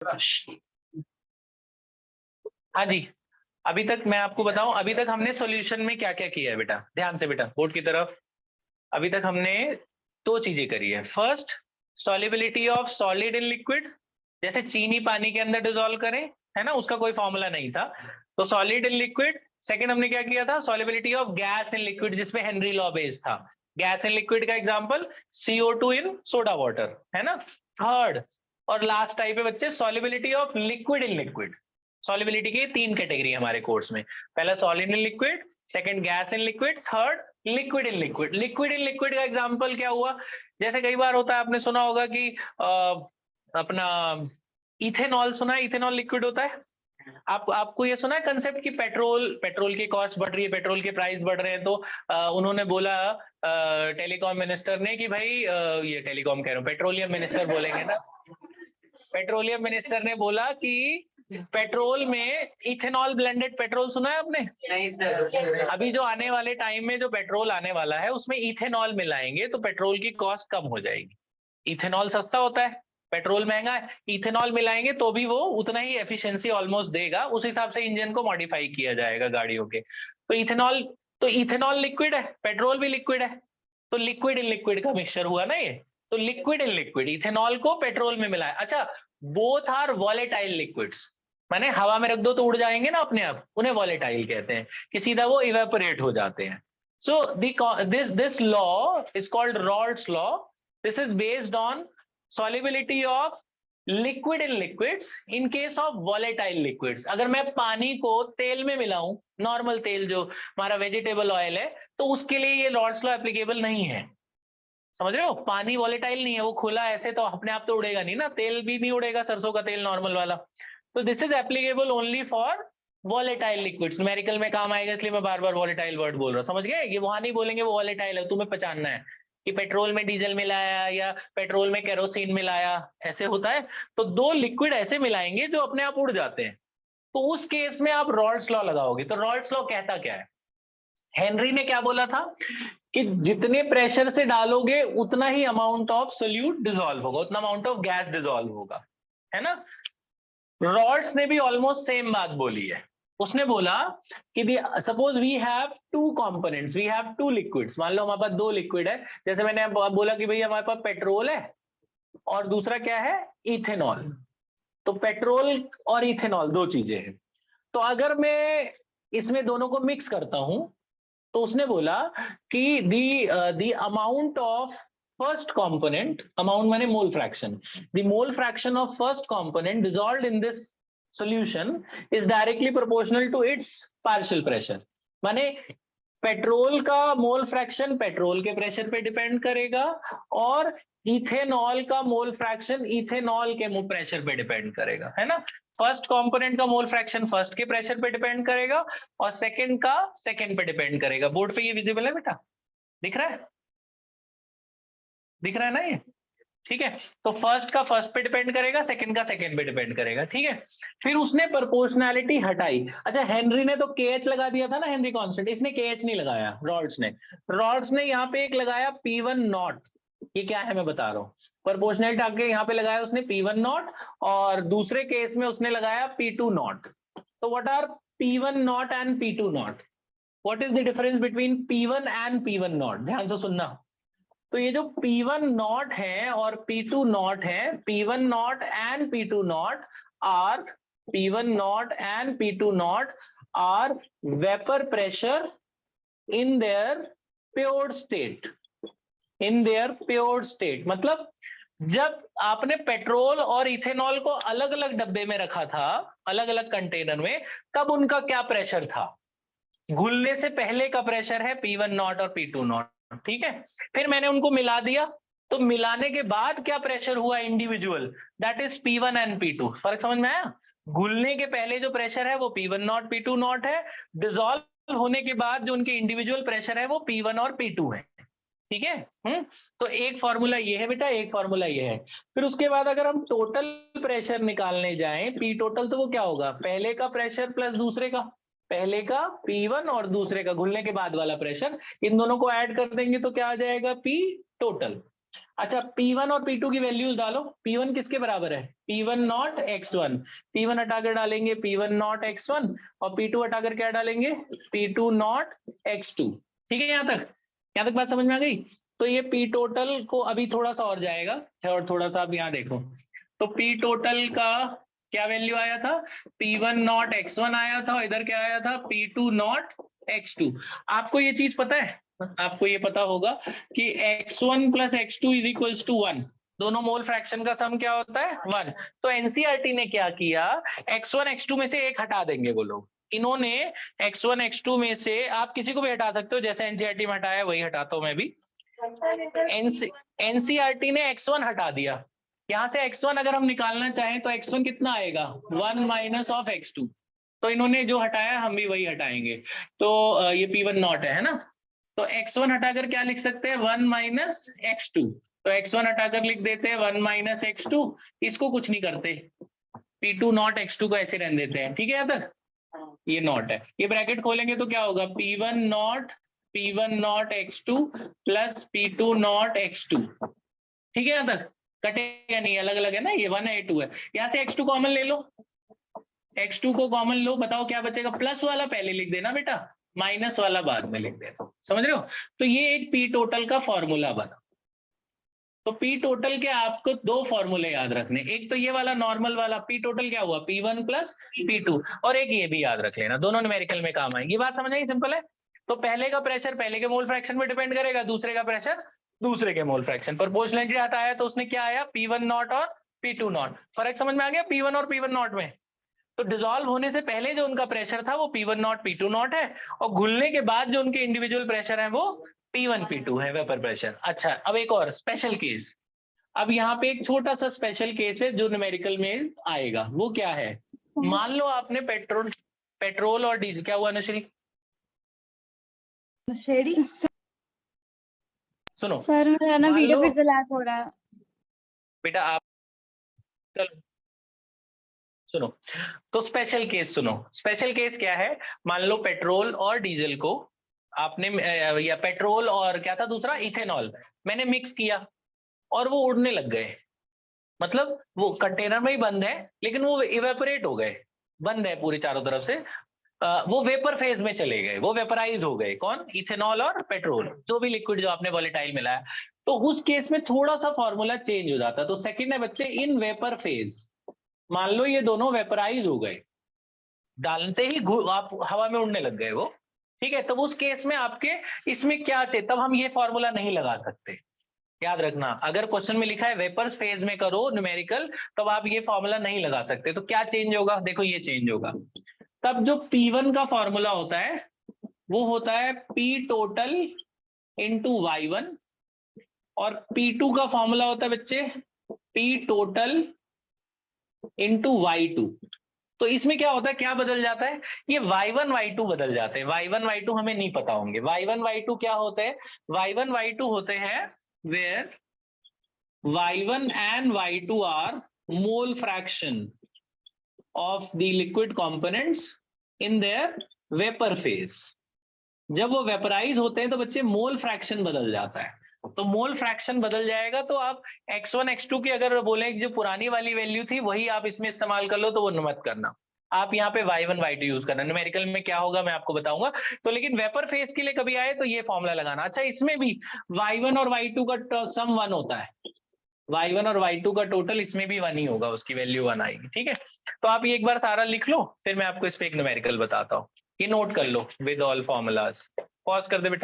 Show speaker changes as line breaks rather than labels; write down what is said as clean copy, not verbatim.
हाँ जी, अभी तक मैं आपको बताऊं, अभी तक हमने सॉल्यूशन में क्या क्या किया है बेटा, ध्यान से बेटा बोर्ड की तरफ। अभी तक हमने दो चीजें करी है। First, solubility of solid in liquid, जैसे चीनी पानी के अंदर डिसॉल्व करें, है ना, उसका कोई फॉर्मूला नहीं था, तो सॉलिड इन लिक्विड। सेकंड हमने क्या किया था, solubility of gas in liquid, जिसमें हेनरी लॉ बेस्ड था। गैस इन लिक्विड का एग्जांपल CO2 इन सोडा वाटर, है ना। थर्ड और लास्ट टाइप है बच्चे, solubility of liquid in liquid. Solubility की तीन कैटेगरी है हमारे कोर्स में, पहला solid in liquid, second gas in liquid, third liquid in liquid. Liquid in liquid का एग्जांपल क्या हुआ, जैसे कई बार होता है, आपने सुना होगा कि अपना इथेनॉल सुना है, इथेनॉल लिक्विड होता है। आपको ये सुना है कंसेप्ट कि पेट्रोल की कॉस्ट बढ़ रही है, पेट्रोल के प्राइस बढ़ रहे हैं, तो उन्होंने बोला टेलीकॉम मिनिस्टर ने कि भाई ये टेलीकॉम कह रहा हूँ, पेट्रोलियम मिनिस्टर बोलेंगे ना, पेट्रोलियम मिनिस्टर ने बोला कि पेट्रोल में इथेनॉल ब्लेंडेड पेट्रोल सुना है आपने? नहीं सर। अभी जो आने वाले टाइम में जो पेट्रोल आने वाला है उसमें इथेनॉल मिलाएंगे तो पेट्रोल की कॉस्ट कम हो जाएगी। इथेनॉल सस्ता होता है, पेट्रोल महंगा है, इथेनॉल मिलाएंगे तो भी वो उतना ही एफिशिएंसी ऑलमोस्ट देगा, उस हिसाब से इंजन को मॉडिफाई किया जाएगा गाड़ियों के। तो इथेनॉल लिक्विड है, पेट्रोल भी लिक्विड है, तो लिक्विड इन लिक्विड का मिक्सचर हुआ ना ये। तो लिक्विड इन लिक्विड, इथेनॉल को पेट्रोल में मिलाया। अच्छा, बोथ आर वॉलेटाइल लिक्विड्स, माने हवा में रख दो तो उड़ जाएंगे ना अपने आप, उन्हें वॉलेटाइल कहते हैं, कि सीधा वो इवेपोरेट हो जाते हैं। So this law is called Raoult's law. This is based on solubility of liquid in liquids in case of volatile liquids। अगर मैं पानी को तेल में मिलाऊं, नॉर्मल तेल जो हमारा वेजिटेबल ऑयल है, तो उसके लिए ये रॉल्ट्स लॉ एप्लीकेबल नहीं है। समझ रहे हो, पानी वॉलेटाइल नहीं है, वो खुला ऐसे तो अपने आप तो उड़ेगा नहीं ना, तेल भी नहीं उड़ेगा, सरसों का तेल नॉर्मल वाला। तो this is applicable only for volatile liquids, numerical में काम आएगा, इसलिए मैं बार बार वॉलेटाइल वर्ड बोल रहा हूँ। समझ गए, ये वहां नहीं बोलेंगे वो वॉलेटाइल है, तुम्हें पहचानना है कि पेट्रोल में डीजल मिलाया या पेट्रोल में केरोसिन मिलाया, ऐसे होता है। तो दो लिक्विड ऐसे मिलाएंगे जो अपने आप उड़ जाते हैं, तो उस केस में आप रॉल्ट्स लॉ लगाओगे। तो रॉल्ट्स लॉ कहता क्या है, हेनरी ने क्या बोला था कि जितने प्रेशर से डालोगे उतना ही अमाउंट ऑफ सोल्यूट डिसॉल्व होगा, उतना अमाउंट ऑफ गैस डिसॉल्व होगा, है ना। रॉल्ट्स ने भी ऑलमोस्ट सेम बात बोली है। उसने बोला कि suppose we have two components, we have two liquids, मान लो हमारे पास दो लिक्विड है, जैसे मैंने बोला कि भाई हमारे पास पेट्रोल है और दूसरा क्या है, इथेनॉल। तो पेट्रोल और इथेनॉल दो चीजें हैं, तो अगर मैं इसमें दोनों को मिक्स करता हूं, तो उसने बोला कि the amount of first component, amount माने mole fraction, the mole fraction of first component dissolved in this solution is directly proportional to its partial pressure. माने पेट्रोल का मोल फ्रैक्शन पेट्रोल के प्रेशर पे डिपेंड करेगा और ethanol का mole fraction ethanol के pressure पे डिपेंड करेगा, है ना। फर्स्ट कंपोनेंट का मोल फ्रैक्शन फर्स्ट के प्रेशर पे डिपेंड करेगा और सेकंड का सेकंड पे डिपेंड करेगा। बोर्ड पे ये विजिबल है बेटा, दिख रहा है, दिख रहा है ना ये, ठीक है। तो फर्स्ट का फर्स्ट पे डिपेंड करेगा, सेकंड का सेकंड पे डिपेंड करेगा, ठीक है। फिर उसने प्रोपोर्शनैलिटी हटाई। अच्छा, हेनरी ने तो KH लगा दिया था ना, हेनरी कांस्टेंट, इसने KH नहीं लगाया, रॉल्ट्स ने यहाँ पे एक लगाया P1 नॉट। ये क्या है मैं बता रहा हूँ, प्रोपोर्शनैलिटी आके यहाँ पे लगाया उसने P1 नॉट, और दूसरे केस में उसने लगाया P2 नॉट। तो what are P1 naught and P2 naught, what is the difference between P1 and P1 naught, ध्यान से सुनना। तो ये जो P1 नॉट है और P2 नॉट है, P1 naught and P2 naught are P1 naught and P2 naught are vapour pressure in their pure state, in their pure state. मतलब जब आपने पेट्रोल और इथेनॉल को अलग अलग डब्बे में रखा था, अलग अलग कंटेनर में, तब उनका क्या प्रेशर था, घुलने से पहले का प्रेशर है P1 नॉट और P2 नॉट, ठीक है। फिर मैंने उनको मिला दिया, तो मिलाने के बाद क्या प्रेशर हुआ individual, that is P1 and P2। फर्क समझ में आया, घुलने के पहले जो प्रेशर है वो P1 नॉट P2 नॉट है, डिसॉल्व होने के बाद जो उनके इंडिविजुअल प्रेशर है वो P1 और P2 है, ठीक है। तो एक फॉर्मूला ये है बेटा, एक फॉर्मूला ये है। फिर उसके बाद अगर हम टोटल प्रेशर निकालने जाएं, P टोटल, तो वो क्या होगा, पहले का प्रेशर प्लस दूसरे का, पहले का P1 और दूसरे का घुलने के बाद वाला प्रेशर, इन दोनों को ऐड कर देंगे तो क्या आ जाएगा, P टोटल। अच्छा P1 और P2 की वैल्यूज डालो। P1 किसके बराबर है? P1 not x1। P1 हटाकर डालेंगे P1 नॉट x1 और P2 हटाकर क्या डालेंगे? P2 not x2। ठीक है, यहाँ तक बात समझ में आ गई? तो ये P टोटल को अभी थोड़ा सा और जाएगा, और थोड़ा सा आप यहाँ देखो, तो P टोटल का क्या वैल्यू आया था? P1 नॉट x1 आया था और इधर क्या आया था? P2 not x2। आपको ये चीज पता है, आपको ये पता होगा कि x1 plus x2 is equals to 1। दोनों मोल फ्रैक्शन का सम क्या होता है? 1। तो एनसीईआरटी ने क्या किया, x1 x2 में से एक हटा देंगे वो लोग। इन्होंने x1 x2 में से, आप किसी को भी हटा सकते हो, जैसे एनसीईआरटी में हटाया वही हटाता हूं मैं भी। एनसीईआरटी ने x1 हटा दिया, यहाँ से x1 अगर हम निकालना चाहें तो x1 कितना आएगा? 1 माइनस ऑफ x2। तो इन्होंने जो हटाया हम भी वही हटाएंगे। तो ये P1 नॉट है ना, तो x1 हटाकर क्या लिख सकते हैं? 1 माइनस x2। तो x1 हटाकर लिख देते हैं 1 माइनस x2, इसको कुछ नहीं करते, P2 नॉट x2 को ऐसे रहने देते हैं। ठीक है यहाँ तक? ये नॉट है, ये ब्रैकेट खोलेंगे तो क्या होगा? P1 not x2 plus P2 not x2। ठीक है यहाँ तक? कटेगा नहीं, अलग अलग है ना, ये 1 है ये 2 है। यहाँ से x2 कॉमन ले लो, x2 को कॉमन लो, बताओ क्या बचेगा? प्लस वाला पहले लिख देना बेटा, माइनस वाला बाद में लिख देना। समझ रहे हो? तो ये एक P टोटल का फॉर्मूला बना। तो P टोटल के आपको दो फॉर्मूले याद रखने, एक तो ये वाला नॉर्मल वाला P टोटल क्या हुआ? P1 प्लस P2, और एक ये भी याद रख लेना, दोनों न्यूमेरिकल में काम आएगी। बात समझ आई? सिंपल है। तो पहले का प्रेशर पहले के मोल फ्रैक्शन पे डिपेंड करेगा, दूसरे का प्रेशर दूसरे के मोल फ्रैक्शन पर। प्रोपोर्शनलिटी आता है तो उसने क्या आया? P1 नॉट और P2 नॉट। फर्क समझ में आ गया P1 और P1 नॉट में? तो डिसॉल्व होने से पहले जो उनका प्रेशर था वो P1 नॉट P2 नॉट है, और घुलने के बाद जो उनके इंडिविजुअल प्रेशर है वो P1 P2 है, वेपर प्रेशर। अच्छा, अब एक और स्पेशल केस। अब यहाँ पे एक छोटा सा स्पेशल केस है जो न्यूमेरिकल में आएगा। वो क्या है? मान लो आपने पेट्रोल और डीजल, क्या हुआ अनुश्री? सुनो
सर मेरा ना वीडियो फिर से लैग हो रहा है।
बेटा आप चलो सुनो, तो स्पेशल केस सुनो। स्पेशल केस क्या है? मान लो पेट्रोल और डीजल को आपने, या पेट्रोल और क्या था दूसरा, इथेनॉल, मैंने मिक्स किया और वो उड़ने लग गए। मतलब वो कंटेनर में ही बंद है लेकिन वो इवेपोरेट हो गए, बंद है पूरी चारों तरफ से, वो वेपर फेज में चले गए, वो वेपराइज हो गए। कौन? इथेनॉल और पेट्रोल, जो भी लिक्विड जो आपने वोलेटाइल मिलाया। तो उस केस में थोड़ा सा फॉर्मूला चेंज हो जाता है। तो सेकंड है बच्चे, इन वेपर फेज, मान लो ये दोनों वेपराइज हो गए, डालते ही आप हवा में उड़ने लग गए वो। ठीक है, तब उस केस में आपके इसमें क्या चाहिए? तब हम ये फॉर्मूला नहीं लगा सकते। याद रखना, अगर क्वेश्चन में लिखा है वेपर्स फेज में करो न्यूमेरिकल, तब आप ये फॉर्मूला नहीं लगा सकते। तो क्या चेंज होगा? देखो ये चेंज होगा। तब जो P1 का फॉर्मूला होता है वो होता है P टोटल इंटू Y1, और P2 का फॉर्मूला होता है बच्चे P टोटल इंटू Y2। तो इसमें क्या होता है, क्या बदल जाता है? ये Y1 Y2 बदल जाते हैं। Y1 Y2 हमें नहीं पता होंगे। Y1 Y2 क्या होते हैं? Y1 Y2 होते हैं where Y1 and Y2 are mole fraction of the liquid components in their vapor phase। जब वो वेपराइज होते हैं तो बच्चे मोल फ्रैक्शन बदल जाता है। तो मोल फ्रैक्शन बदल जाएगा तो आप x1 x2 की अगर बोले जो पुरानी वाली वैल्यू थी वही आप इसमें इस्तेमाल कर लो, तो वो मत करना। आप यहाँ पे Y1 Y2 यूज करना। न्यूमेरिकल में क्या होगा मैं आपको बताऊंगा। तो लेकिन वेपर फेज के लिए कभी आए तो ये फॉर्मूला लगाना। अच्छा, इसमें भी Y1 और Y2 का सम 1 होता है। Y1 और Y2 का टोटल इसमें भी 1 ही होगा, उसकी वैल्यू 1 आएगी। ठीक है, तो आप ये एक बार सारा लिख लो, फिर मैं आपको इस पे एक न्यूमेरिकल बताता हूँ। ये नोट कर लो विद ऑल फॉर्मूलाज। पॉज कर दे बेटा।